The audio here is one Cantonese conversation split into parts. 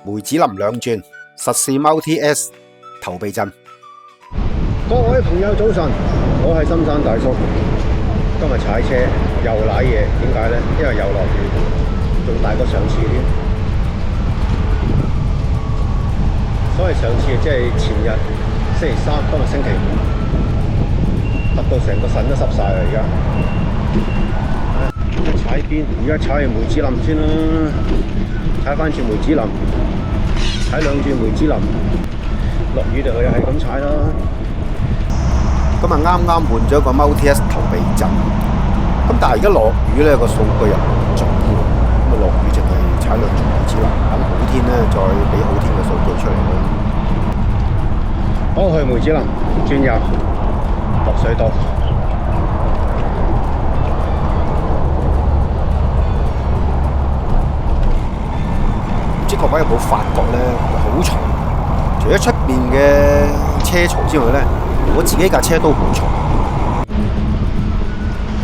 梅子林兩轉，實試 Multi S 頭避震。各位朋友早晨，我係深山大叔。今日踩車又瀨嘢，點解呢？因為又落雨，仲大過上次添。所以上次即係前日星期三，今日星期五，揼到成個腎都濕晒啦而家。踩邊？而家踩去梅子林先啦，踩翻轉梅子林，踩兩轉梅子林。落雨就又係咁踩啦。今日啱啱換咗個 Multi S 頭避震，咁但係而家落雨咧，個數據又唔準喎，咁啊落雨淨係踩兩轉梅子林，等好天咧再俾好天嘅數據出嚟咯。好，去梅子林轉右落水道。唔知各位有冇發覺咧，好嘈，除咗出面嘅車嘈之外咧，我自己架車都好嘈。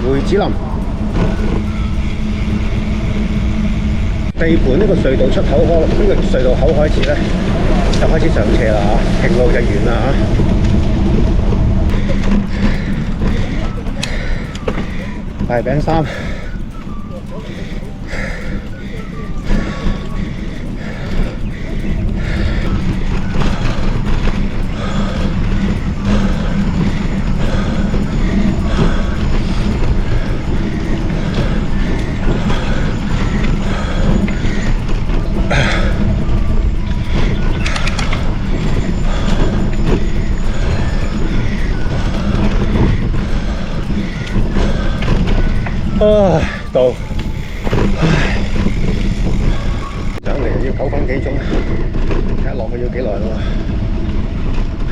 梅子林地盤呢個隧道出口開，呢個隧道口開始咧，就開始上斜啦嚇，平路就遠啦嚇。大餅三。到，上嚟要9分幾鐘，睇下落去要幾耐咯。睇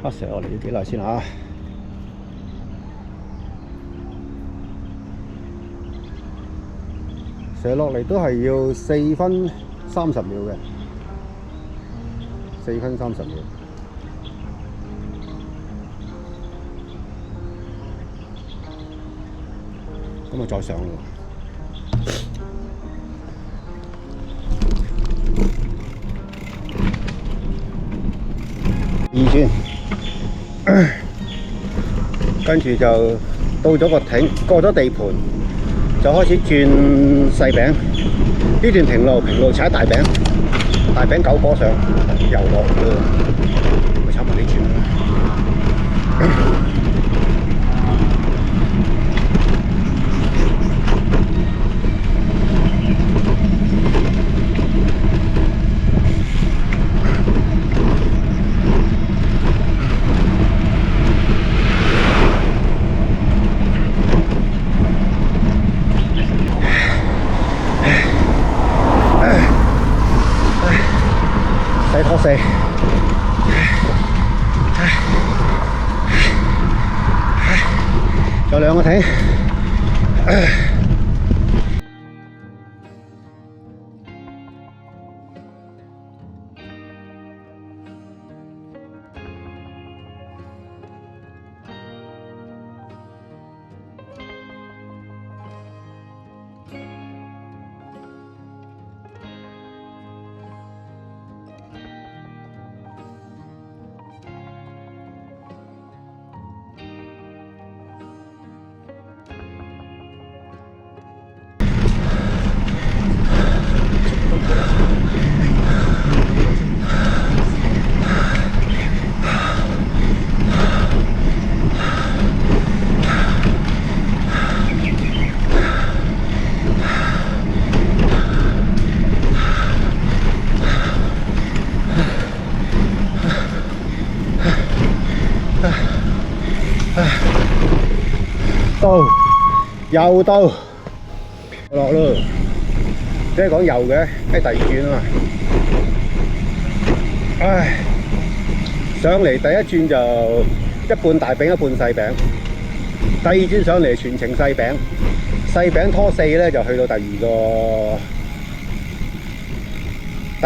下先，上落嚟要幾耐先嚇？上落嚟都係要4分30秒嘅，4分30秒。咁啊，再上咯。2轉，跟住就到咗個艇，過咗地盤，就開始轉細餅。呢段平路踩大餅9波上，又落雨啦，咪踩埋呢轉啦。細拖4，有兩個艇。到，又到，落咯，即係講又嘅，喺第2轉啊嘛。唉，上嚟第1轉就一半大餅一半細餅，第2轉上嚟全程細餅，細餅拖4咧就去到第二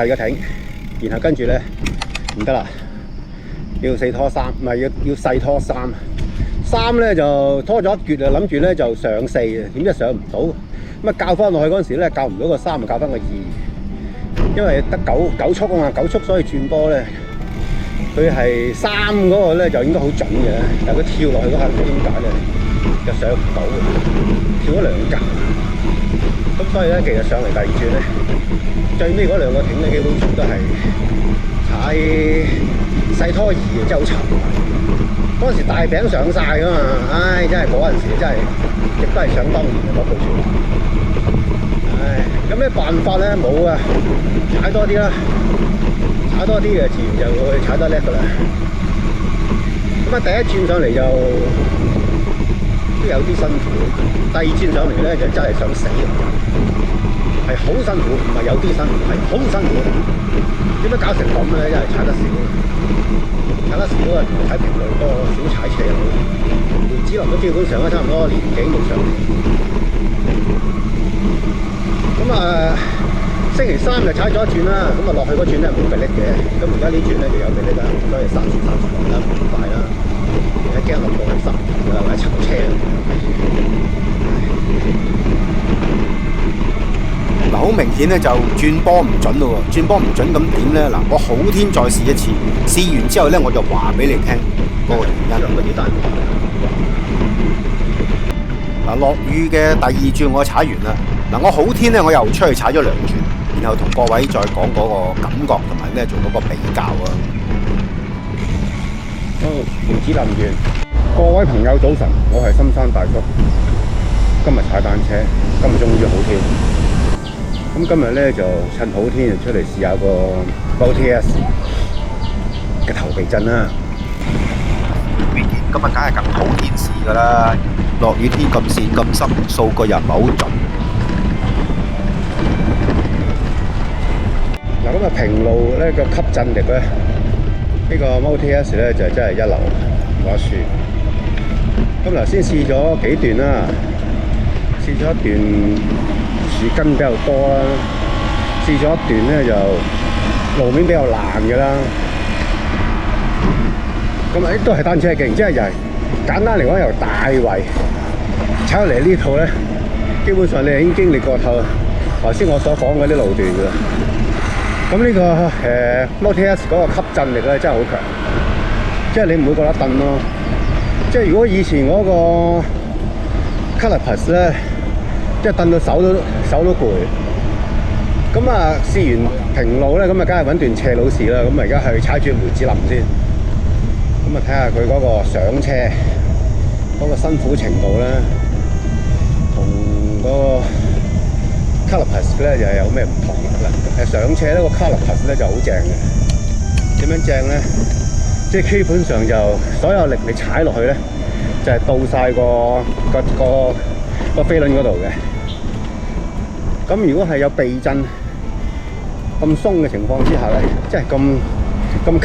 個艇，然後跟住咧唔得啦，要4拖3，唔係要細拖3。3咧就拖咗一橛啊，諗住咧就上4啊，點知上唔到，咁啊校翻落去嗰陣時咧，校唔到個3，就校翻個2，因為得九速啊嘛，9速所以轉波咧，佢係3嗰個咧就應該好準嘅，但係佢跳落去嗰下唔知點解咧就上唔到，跳咗2格。咁所以咧，其實上嚟第2轉咧，最尾嗰2個艇咧，基本上都係踩細拖兒，真係好沉。嗰陣時大餅上晒噶嘛，唉，真係嗰陣時真係亦都係想當然嘅嗰句説話。唉，有咩辦法咧？冇啊，踩多啲啦，踩多啲嘅自然就會踩得叻噶啦。咁啊，第1轉上嚟就都有啲辛苦，第2轉上嚟咧就真係想死，係好辛苦，唔係有啲辛苦，係好辛苦。點解搞成咁咧？真係踩得少。踩得少啊，踩平路多，少踩斜路。梅子林都基本上都差唔多年幾冇上嚟。咁啊，星期3就踩咗1轉啦，咁啊落去嗰轉咧冇鼻力嘅，咁而家呢轉咧就有鼻力啦，所以30落啦，唔快啦。而家驚落到去10㗎啦，或者沉車。嗱，好明顯咧就轉波唔準咯喎，轉波唔準咁點咧？嗱，我好天再試一次，試完之後咧我就話俾你聽嗰個原因。乜嘢單？嗱，落雨嘅第2轉我踩完啦，嗱我好天咧我又出去踩咗2轉，然後同各位再講嗰個感覺同埋咧做嗰個比較啊。梅子林園，各位朋友早晨，我係深山大叔，今日踩單車，今日終於好天。咁今日咧就趁好天就出嚟試下個 OTS 嘅頭皮震啦。今日梗係咁好天時㗎啦，落雨天咁跣咁濕，數據又唔係好準。嗱，咁啊平路咧個吸震力咧，呢個 OTS 咧就真係一流，冇得輸。咁嗱，先試咗幾段啦，試咗一段樹根比較多啦，試咗一段咧就路面比較爛嘅啦。咁啊，都係單車徑，即係簡單嚟講，由大圍踩落嚟呢度咧，基本上你已經經歷過頭先我所講嗰啲路段㗎啦。咁呢個MultiS 嗰個吸震力咧真係好強，即係你唔會覺得蹬咯。即係如果以前嗰個 Calipers 咧，即係蹬到手都攰。咁啊，試完平路咧，咁啊，梗係揾段斜路試啦。咁啊，而家係踩住梅子林先。咁啊，睇下佢嗰個上車嗰個辛苦程度咧，同嗰個 Calipers 咧又有咩唔同啦？上車呢個 Calipers 咧就好正嘅。點樣正咧？即係基本上就所有力你踩落去咧，就係到晒個飛輪嗰度嘅。咁如果係有避震咁鬆嘅情況之下咧，即係咁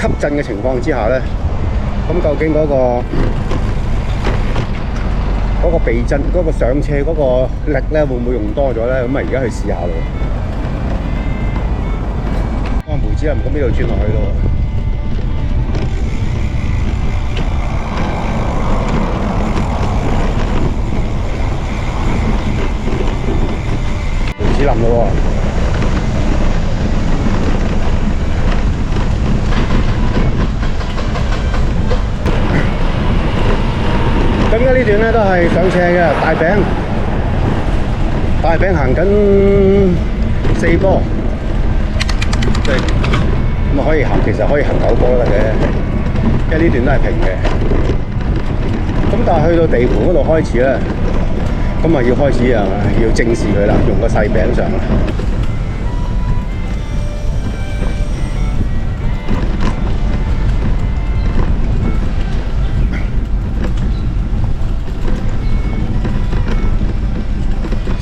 吸震嘅情況之下咧，咁究竟嗰個避震嗰個上車嗰個力咧會唔會用多咗咧？咁啊而家去試下咯。梅子林咁呢度轉落去咯。梅子林咯喎。咁而家呢段咧都係上斜嘅，大餅行緊4波，即係咁啊可以行，其實可以行9波都得嘅，因為呢段都係平嘅。咁但係去到地盤嗰度開始咧，咁啊要開始要正視佢啦，用個細餅上。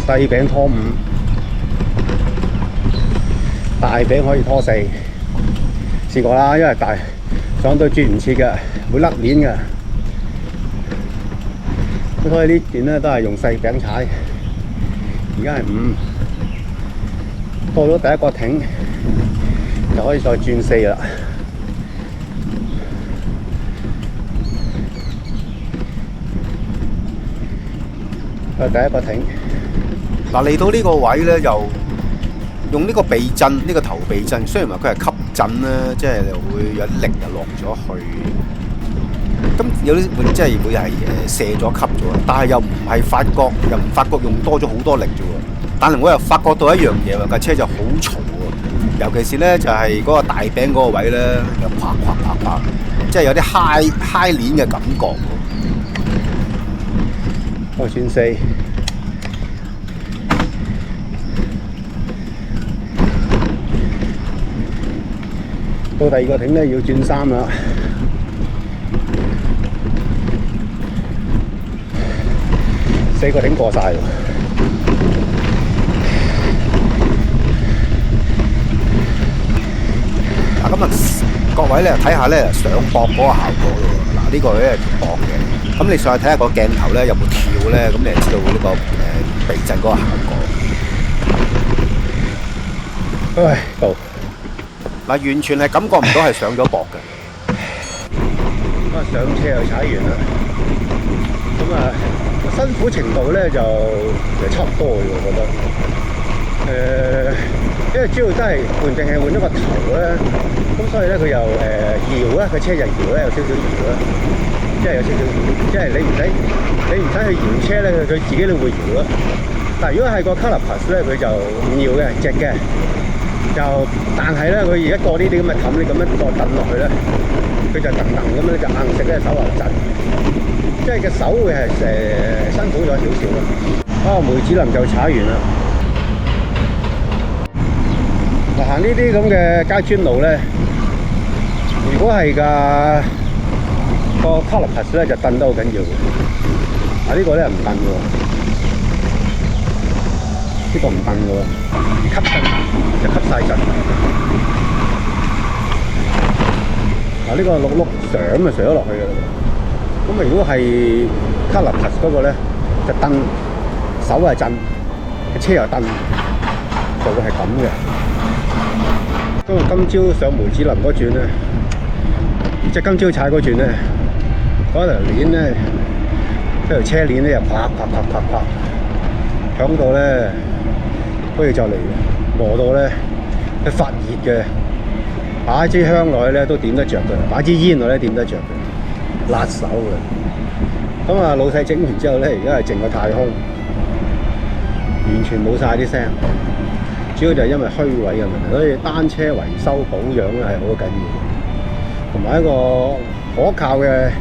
細餅拖5，大餅可以拖4。試過啦，因為大上到轉唔切嘅，會甩鏈嘅。咁所以呢段咧都係用細餅踩。而家係5，到咗第一個艇就可以再轉4啦。第一個艇。嗱，嚟到呢個位咧，又用呢個避震，呢個頭避震，雖然話佢係吸震咧，即係會有啲力就落咗去。咁有啲會即係會係射咗吸咗，但係又唔係發覺，又唔發覺用多咗好多力啫喎。但係我又發覺到一樣嘢喎，架車就好嘈喎，尤其是咧就係嗰個大餅嗰個位咧，又啪啪啪啪，即係有啲嗨鏈嘅感覺喎。我轉4，到第二個艇咧要轉3啦。4個艇過晒喎。嗱，咁啊，各位咧睇下咧上膊嗰個效果咯。嗱，呢個咧係膊嘅，咁你上去睇下個鏡頭咧有冇跳咧，咁你就知道呢個避震嗰個效果。唉，到嗱，完全係感覺唔到係上咗膊嘅。咁啊，上車又踩完啦。咁啊，辛苦程度咧就差唔多嘅，我覺得。因為主要真係淨係換咗個頭咧，咁所以咧佢又搖啦，個車就搖咧，有少少搖啦，即係有少少搖，即係你唔使去搖車咧，佢自己都會搖啦。但係如果係個 Carapace 咧，佢就唔搖嘅，直嘅。但係咧，佢而家過呢啲咁嘅氹，你咁樣過蹬落去咧，佢就蹬咁樣就硬食咧，手又震，即係個手會係辛苦咗少少咯。梅子林就踩完啦。嗱，行呢啲咁嘅街磚路咧，如果係個 Carapace 咧，就蹬得好緊要嘅。呢個咧唔蹬嘅喎，呢個唔蹬嘅喎，吸震就吸晒震。呢個碌碌上就上咗落去嘅啦。咁啊，如果係 Carapace 嗰個咧，就蹬，手係震，車又蹬，就會係咁嘅。咁啊，今朝上梅子林嗰轉咧，即係今朝踩嗰轉咧，嗰條鏈咧，嗰條車鏈咧又啪啪啪啪啪，響到咧，好似就嚟磨到咧，佢發熱嘅，擺支香落去咧都點得着嘅，擺支煙落咧點得着嘅，辣手嘅。咁啊，老細整完之後咧，而家係淨個太空，完全冇晒啲聲。主要就係因為虛位嘅問題，所以單車維修保養咧係好緊要，同埋一個可靠嘅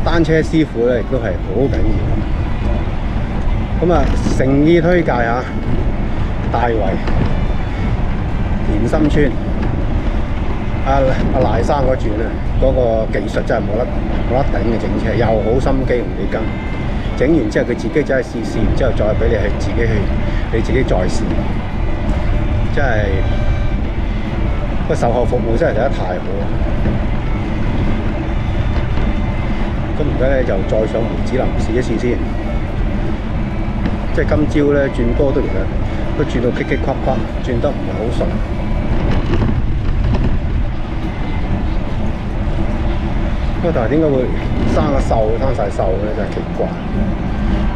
單車師傅咧亦都係好緊要。咁啊，誠意推介下大圍田心村阿賴生嗰轉咧，嗰個技術真係冇得頂嘅，整車又好心機同你跟，整完之後佢自己走去試，然之後再俾你你自己再試。真係個售後服務真係做得太好啦！咁而家咧就再上梅子林試一試先，即係今朝咧轉波都其實都轉到棘棘垮垮，轉得唔係好順。咁但係點解會生晒銹咧？真係奇怪。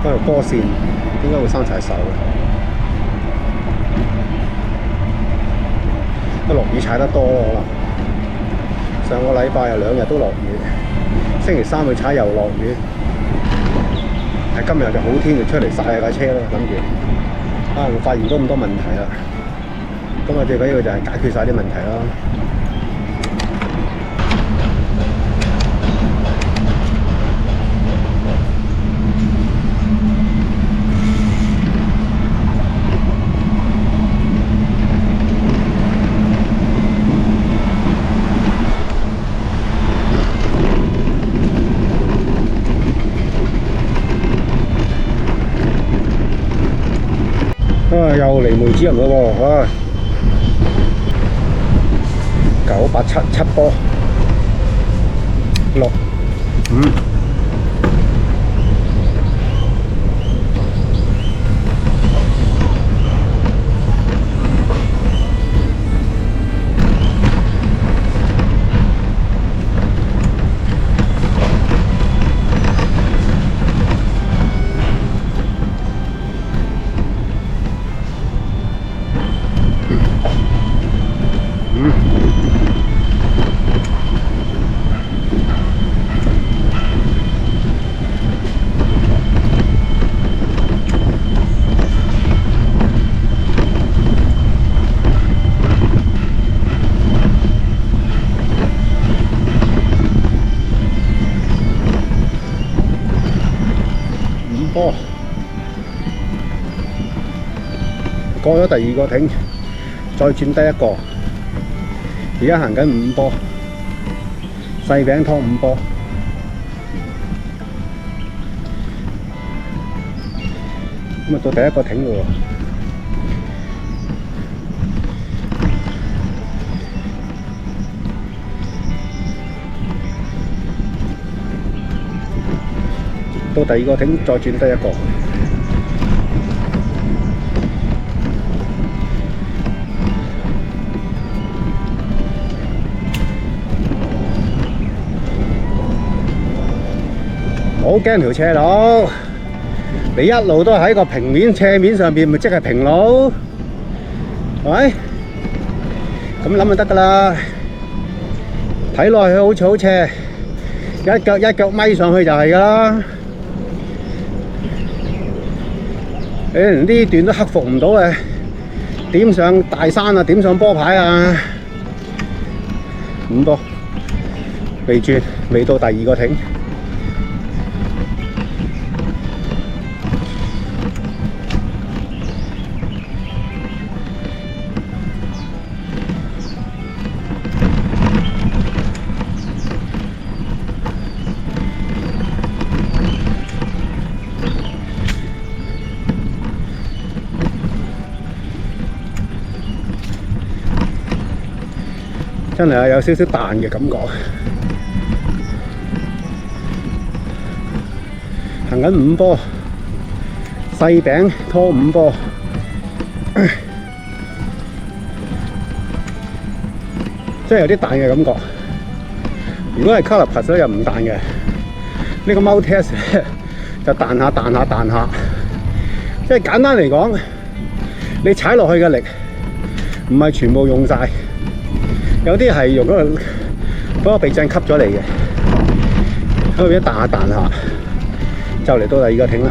嗰條波線點解會生晒銹咧？落雨踩得多咯，可能上個禮拜有2日都落雨，星期3去踩又落雨，係今日就好天就出嚟曬下架車咯，諗住我發現咗咁多問題啦，咁啊最緊要就係解決晒啲問題咯。又嚟梅子林咯喎，987波6 5。過咗第二個艇，再轉低一個。而家行緊5波，細餅拖5波。咁啊到第一個艇嘞喎。到第二個艇再轉低一個。好驚條斜路，你一路都喺個平面斜面上邊，咪即係平路，係咪？咁諗就得㗎啦。睇落去好似好斜，一腳咪上去就係㗎啦。你連呢段都克服唔到嘅，點上大山啊？點上波牌啊？5波未轉，未到第二個艇。真係有少少彈嘅感覺，行緊5波，細餅拖5波，真係有啲彈嘅感覺。如果係 Caliper 又唔彈嘅，呢個 Multi-S 就彈下彈下彈下。即係簡單嚟講，你踩落去嘅力唔係全部用晒。有啲係用嗰個避震吸咗嚟嘅，喺度一彈下彈下，就嚟到第二個艇啦。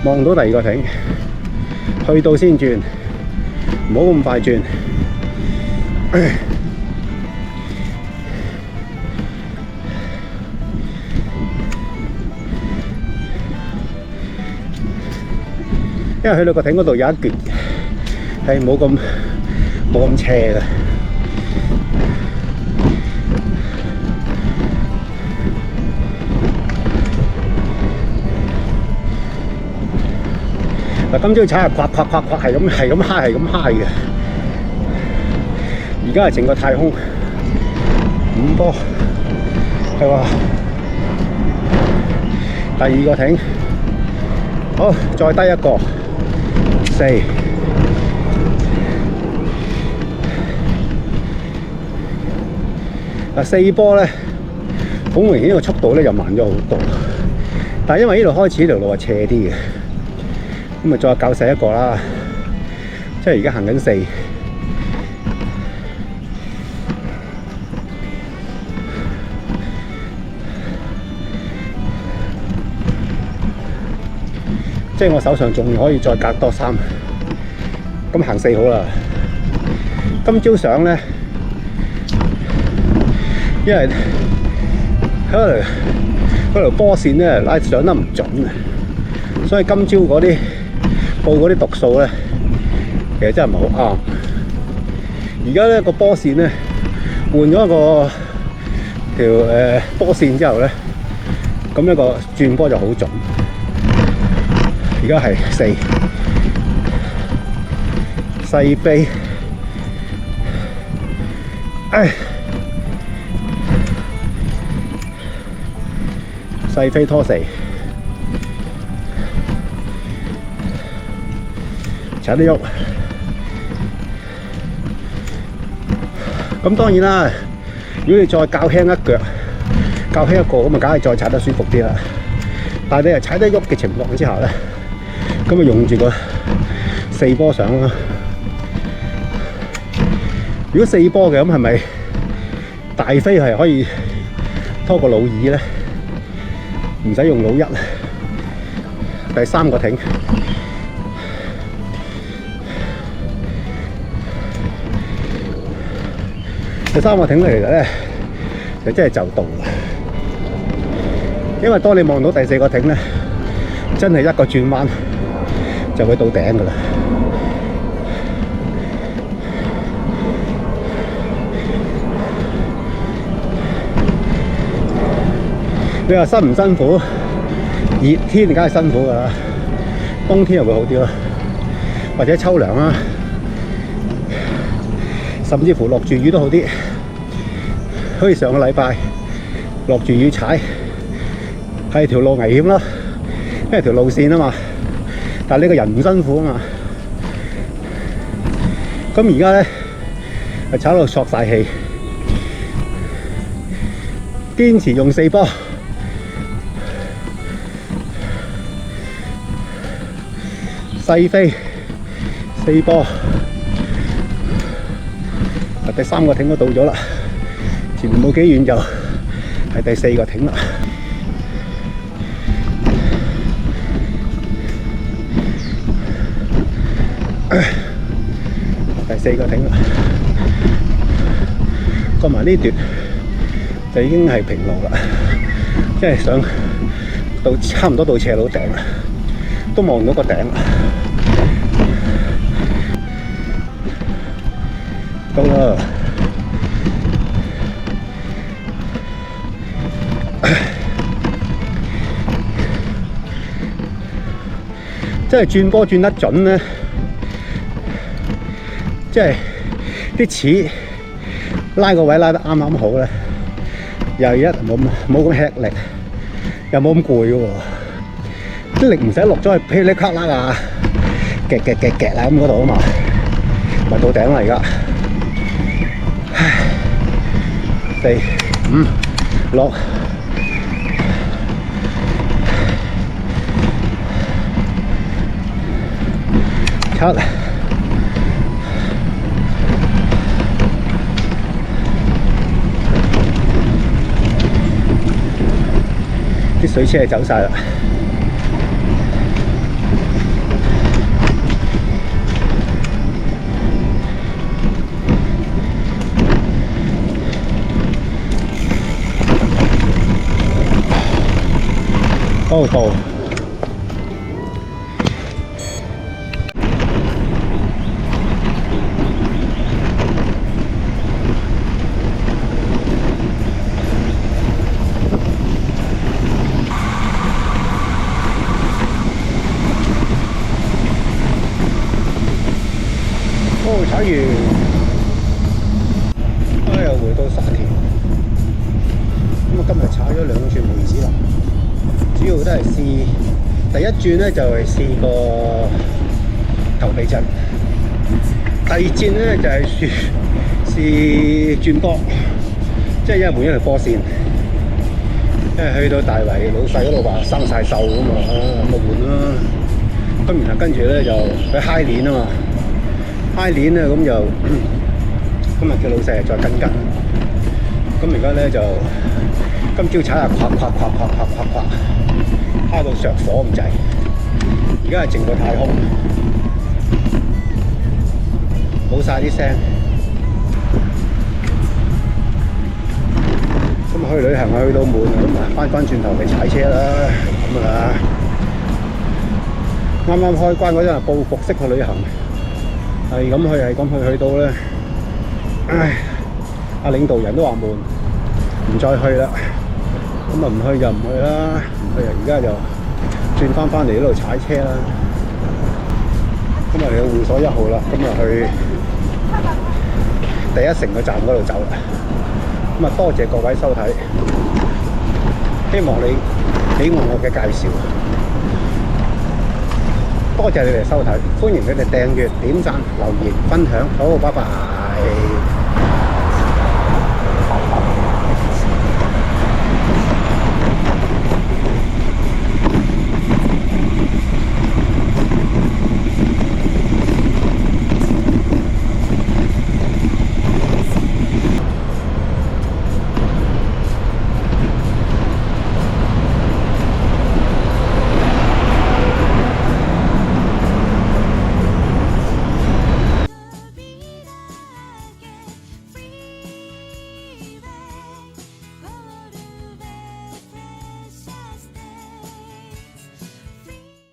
望到第二個艇，去到先轉，唔好咁快轉。因為去到個艇嗰度有一橛係冇咁斜嘅，嗱今朝踩下刮係咁嗨嘅，而家係整個太空5波，係話第二個艇，好再低一個。44波咧，好明顯個速度咧就慢咗好多。但係因為呢度開始呢條路係斜啲嘅，咁咪再較細一個啦。即係而家行緊4。即係我手上仲可以再隔多3，咁行4好啦。今朝上咧，因為嗰條波線咧拉上得唔準嘅，所以今朝嗰啲報嗰啲讀數咧，其實真係唔係好啱。而家咧個波線咧換咗條波線之後咧，咁一個轉波就好準。而家係4細飛，細飛拖4，踩得喐。咁當然啦，如果你再較輕一腳，較輕一個，咁啊梗係再踩得舒服啲啦。但係你係踩得喐嘅情況之下咧，咁啊用住個4波上啦。如果4波嘅咁係咪大飛係可以拖個老二咧？唔使用老1。第3個艇，第3個艇嚟嘅咧，就真係就到啦。因為當你望到第4個亭咧，真係一個轉彎就會到頂㗎啦。你話辛唔辛苦？熱天梗係辛苦㗎啦，冬天又會好啲咯，或者秋涼啦，甚至乎落住雨都好啲。好似上個禮拜落住雨踩，係條路危險咯，因為條路線啊嘛，但係你個人唔辛苦啊嘛。咁而家咧係踩到索晒氣，堅持用4波。細飛4波，第3個亭都到咗啦，前面冇幾遠就係第4個亭啦。第4個亭啦，過埋呢段就已經係平路啦，即係上到差唔多到斜路頂啦，都望唔到個頂啦。到啦！即係轉波轉得準咧，即係啲齒拉個位拉得啱啱好咧，又一冇咁吃力，又冇咁攰嘅喎，啲力唔使落咗去噼里咔啦啊，夾啊咁嗰度啊嘛，咪到頂啦而家。4、5、6、7、啲水車走晒啦。到。踩完，又回到沙田。咁今日踩咗2轉梅子林。主要都係試第一轉咧，就係試個頭皮陣，第2轉咧就係試轉波，即係因為換一條波線，因為去到大圍老細嗰度話生晒銹啊嘛，咁就換啦。咁然後跟住咧就佢揩鏈啊嘛，揩鏈咧咁就今日叫老細再跟緊。咁而家咧就今朝踩下夸，揩到着火咁滯，而家係靜過太空，冇晒啲聲。咁去旅行去到悶，咁翻轉頭嚟踩車啦，咁噶啦。啱啱開關嗰陣係報復式去旅行，係咁去到咧，唉，阿領導人都話悶，唔再去啦。咁啊唔去就唔去啦，唔去啊而家就轉翻嚟呢度踩車啦。咁啊嚟到會所1號啦，咁啊去第1城嘅站嗰度走啦。咁啊多謝各位收睇，希望你喜愛我嘅介紹。多謝你哋收睇，歡迎你哋訂閱、點讚、留言、分享。好，拜拜。